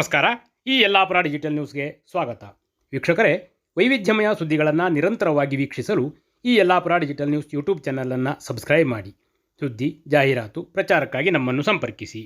ನಮಸ್ಕಾರ. ಈ ಯಲ್ಲಾಪುರ ಡಿಜಿಟಲ್ ನ್ಯೂಸ್ಗೆ ಸ್ವಾಗತ. ವೀಕ್ಷಕರೇ, ವೈವಿಧ್ಯಮಯ ಸುದ್ದಿಗಳನ್ನು ನಿರಂತರವಾಗಿ ವೀಕ್ಷಿಸಲು ಈ ಯಲ್ಲಾಪುರ ಡಿಜಿಟಲ್ ನ್ಯೂಸ್ ಯೂಟ್ಯೂಬ್ ಚಾನಲನ್ನು ಸಬ್ಸ್ಕ್ರೈಬ್ ಮಾಡಿ. ಸುದ್ದಿ, ಜಾಹೀರಾತು, ಪ್ರಚಾರಕ್ಕಾಗಿ ನಮ್ಮನ್ನು ಸಂಪರ್ಕಿಸಿ.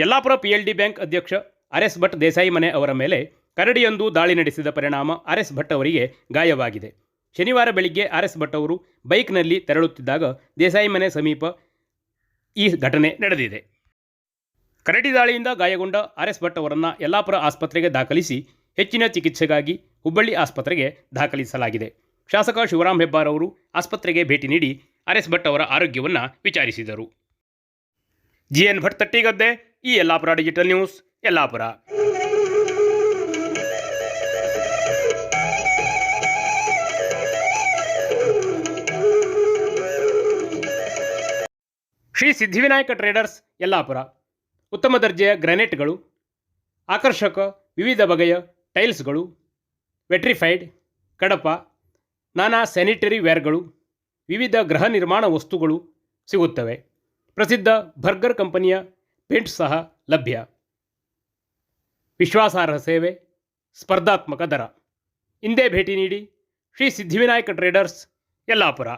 ಯಲ್ಲಾಪುರ PLD ಬ್ಯಾಂಕ್ ಅಧ್ಯಕ್ಷ RS ಭಟ್ ದೇಸಾಯಿ ಮನೆ ಅವರ ಮೇಲೆ ಕರಡಿಯೊಂದು ದಾಳಿ ನಡೆಸಿದ ಪರಿಣಾಮ RS ಭಟ್ ಅವರಿಗೆ ಗಾಯವಾಗಿದೆ. ಶನಿವಾರ ಬೆಳಿಗ್ಗೆ RS ಭಟ್ ಅವರು ಬೈಕ್ನಲ್ಲಿ ತೆರಳುತ್ತಿದ್ದಾಗ ದೇಸಾಯಿ ಮನೆ ಸಮೀಪ ಈ ಘಟನೆ ನಡೆದಿದೆ. ಕರಡಿ ದಾಳಿಯಿಂದ ಗಾಯಗೊಂಡ RS ಭಟ್ ಅವರನ್ನು ಯಲ್ಲಾಪುರ ಆಸ್ಪತ್ರೆಗೆ ದಾಖಲಿಸಿ ಹೆಚ್ಚಿನ ಚಿಕಿತ್ಸೆಗಾಗಿ ಹುಬ್ಬಳ್ಳಿ ಆಸ್ಪತ್ರೆಗೆ ದಾಖಲಿಸಲಾಗಿದೆ. ಶಾಸಕ ಶಿವರಾಮ್ ಹೆಬ್ಬಾರ್ ಅವರು ಆಸ್ಪತ್ರೆಗೆ ಭೇಟಿ ನೀಡಿ RS ಭಟ್ ಅವರ ಆರೋಗ್ಯವನ್ನು ವಿಚಾರಿಸಿದರು. GN ಭಟ್ ತಟ್ಟಿಗದ್ದೆ, ಈ Yellapura digital news, Yellapura. Shri Siddhivinayaka traders, Yellapura. ಉತ್ತಮ ದರ್ಜೆಯ ಗ್ರಾನೈಟ್ಗಳು, ಆಕರ್ಷಕ ವಿವಿಧ ಬಗೆಯ ಟೈಲ್ಸ್ಗಳು, ವೆಟ್ರಿಫೈಡ್, ಕಡಪ, ನಾನಾ ಸ್ಯಾನಿಟರಿ ವೇರ್ಗಳು, ವಿವಿಧ ಗೃಹ ನಿರ್ಮಾಣ ವಸ್ತುಗಳು ಸಿಗುತ್ತವೆ. ಪ್ರಸಿದ್ಧ ಬರ್ಗರ್ ಕಂಪನಿಯ ಪೇಂಟ್ ಸಹ ಲಭ್ಯ. ವಿಶ್ವಾಸಾರ್ಹ ಸೇವೆ, ಸ್ಪರ್ಧಾತ್ಮಕ ದರ. ಇಂದೇ ಭೇಟಿ ನೀಡಿ ಶ್ರೀ ಸಿದ್ಧಿವಿನಾಯಕ ಟ್ರೇಡರ್ಸ್, ಯಲ್ಲಾಪುರ.